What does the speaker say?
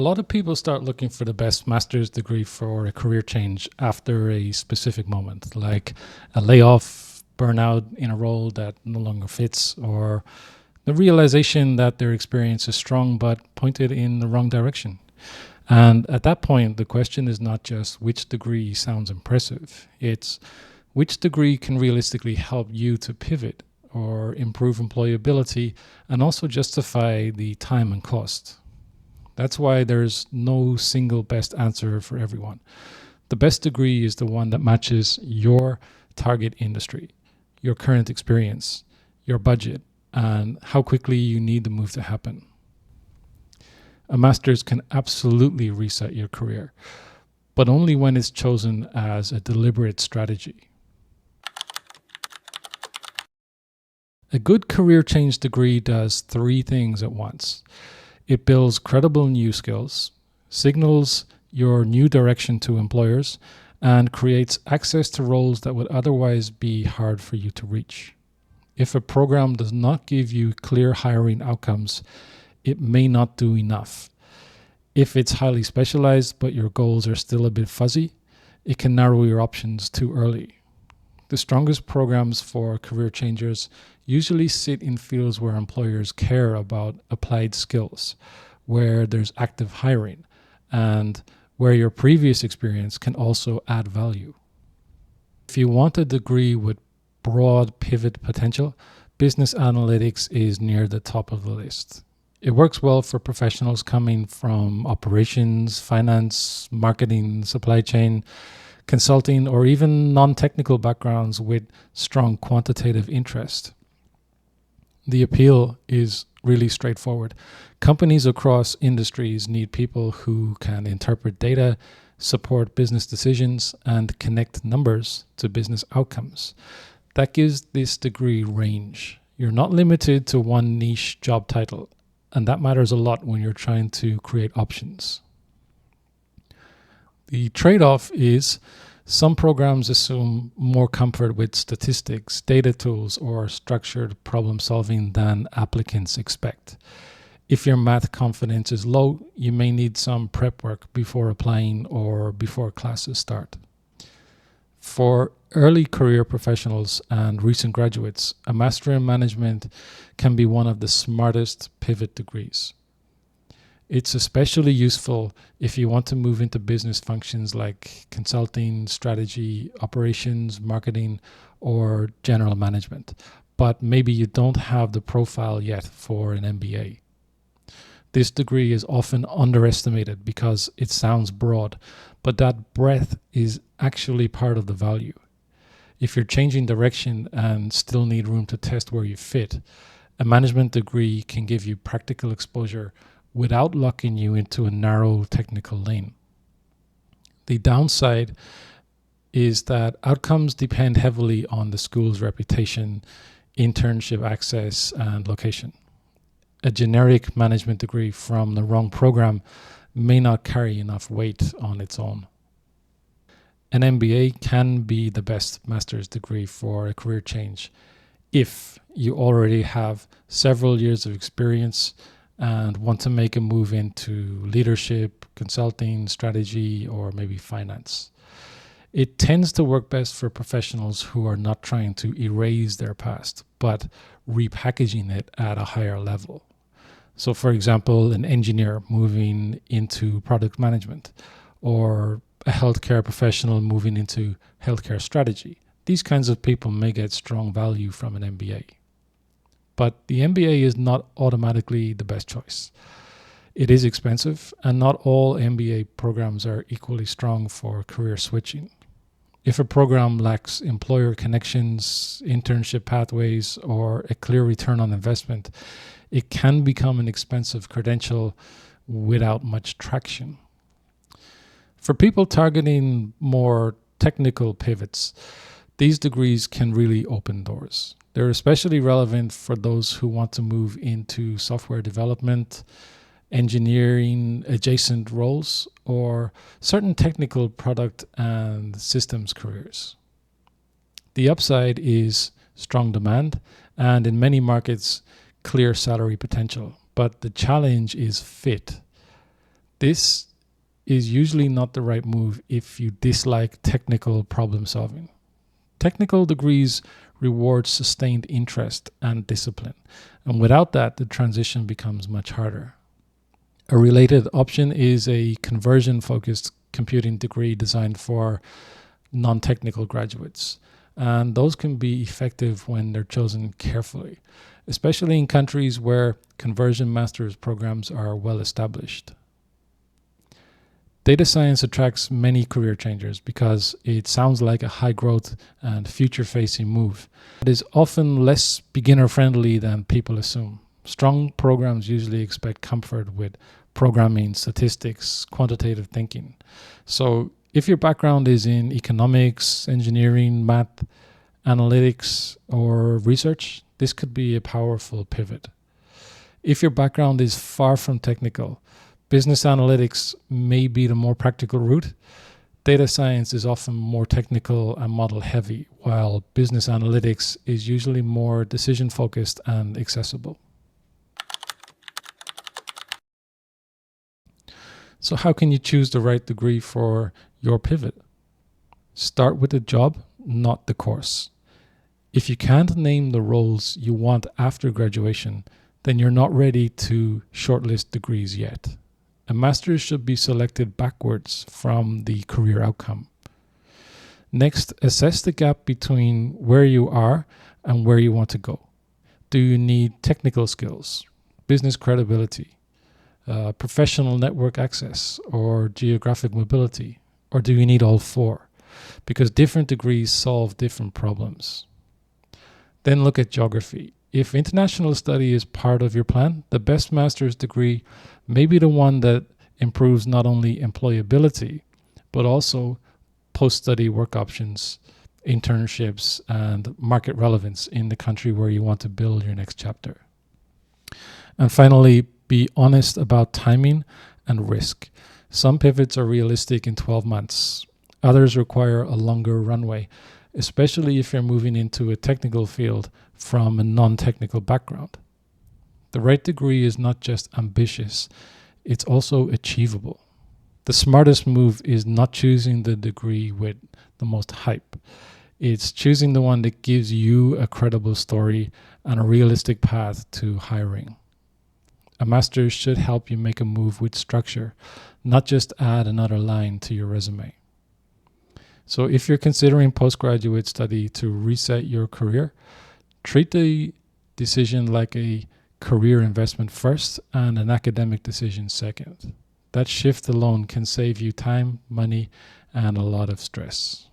A lot of people start looking for the best master's degree for a career change after a specific moment, like a layoff, burnout in a role that no longer fits, or the realization that their experience is strong but pointed in the wrong direction. And at that point, the question is not just which degree sounds impressive, it's which degree can realistically help you to pivot or improve employability and also justify the time and cost. That's why there's no single best answer for everyone. The best degree is the one that matches your target industry, your current experience, your budget, and how quickly you need the move to happen. A master's can absolutely reset your career, but only when it's chosen as a deliberate strategy. A good career change degree does three things at once. It builds credible new skills, signals your new direction to employers, and creates access to roles that would otherwise be hard for you to reach. If a program does not give you clear hiring outcomes, it may not do enough. If it's highly specialized but your goals are still a bit fuzzy, it can narrow your options too early. The strongest programs for career changers usually sit in fields where employers care about applied skills, where there's active hiring, and where your previous experience can also add value. If you want a degree with broad pivot potential, business analytics is near the top of the list. It works well for professionals coming from operations, finance, marketing, supply chain, consulting, or even non-technical backgrounds with strong quantitative interest. The appeal is really straightforward. Companies across industries need people who can interpret data, support business decisions, and connect numbers to business outcomes. That gives this degree range. You're not limited to one niche job title, and that matters a lot when you're trying to create options. The trade-off is some programs assume more comfort with statistics, data tools, or structured problem solving than applicants expect. If your math confidence is low, you may need some prep work before applying or before classes start. For early career professionals and recent graduates, a Master in Management can be one of the smartest pivot degrees. It's especially useful if you want to move into business functions like consulting, strategy, operations, marketing, or general management, but maybe you don't have the profile yet for an MBA. This degree is often underestimated because it sounds broad, but that breadth is actually part of the value. If you're changing direction and still need room to test where you fit, a management degree can give you practical exposure without locking you into a narrow technical lane. The downside is that outcomes depend heavily on the school's reputation, internship access, and location. A generic management degree from the wrong program may not carry enough weight on its own. An MBA can be the best master's degree for a career change if you already have several years of experience and want to make a move into leadership, consulting, strategy, or maybe finance. It tends to work best for professionals who are not trying to erase their past, but repackaging it at a higher level. So for example, an engineer moving into product management, or a healthcare professional moving into healthcare strategy. These kinds of people may get strong value from an MBA. But the MBA is not automatically the best choice. It is expensive, and not all MBA programs are equally strong for career switching. If a program lacks employer connections, internship pathways, or a clear return on investment, it can become an expensive credential without much traction. For people targeting more technical pivots, these degrees can really open doors. They're especially relevant for those who want to move into software development, engineering adjacent roles, or certain technical product and systems careers. The upside is strong demand and in many markets, clear salary potential. But the challenge is fit. This is usually not the right move if you dislike technical problem solving. Technical degrees reward sustained interest and discipline, and without that, the transition becomes much harder. A related option is a conversion-focused computing degree designed for non-technical graduates, and those can be effective when they're chosen carefully, especially in countries where conversion master's programs are well established. Data science attracts many career changers because it sounds like a high growth and future facing move. It is often less beginner friendly than people assume. Strong programs usually expect comfort with programming, statistics, quantitative thinking. So if your background is in economics, engineering, math, analytics, or research, this could be a powerful pivot. If your background is far from technical, business analytics may be the more practical route. Data science is often more technical and model heavy, while business analytics is usually more decision focused and accessible. So how can you choose the right degree for your pivot? Start with the job, not the course. If you can't name the roles you want after graduation, then you're not ready to shortlist degrees yet. A master's should be selected backwards from the career outcome. Next, assess the gap between where you are and where you want to go. Do you need technical skills, business credibility, professional network access, or geographic mobility? Or do you need all four? Because different degrees solve different problems. Then look at geography. If international study is part of your plan, the best master's degree may be the one that improves not only employability, but also post-study work options, internships, and market relevance in the country where you want to build your next chapter. And finally, be honest about timing and risk. Some pivots are realistic in 12 months. Others require a longer runway, especially if you're moving into a technical field from a non-technical background. The right degree is not just ambitious, it's also achievable. The smartest move is not choosing the degree with the most hype. It's choosing the one that gives you a credible story and a realistic path to hiring. A master's should help you make a move with structure, not just add another line to your resume. So if you're considering postgraduate study to reset your career, treat the decision like a career investment first and an academic decision second. That shift alone can save you time, money, and a lot of stress.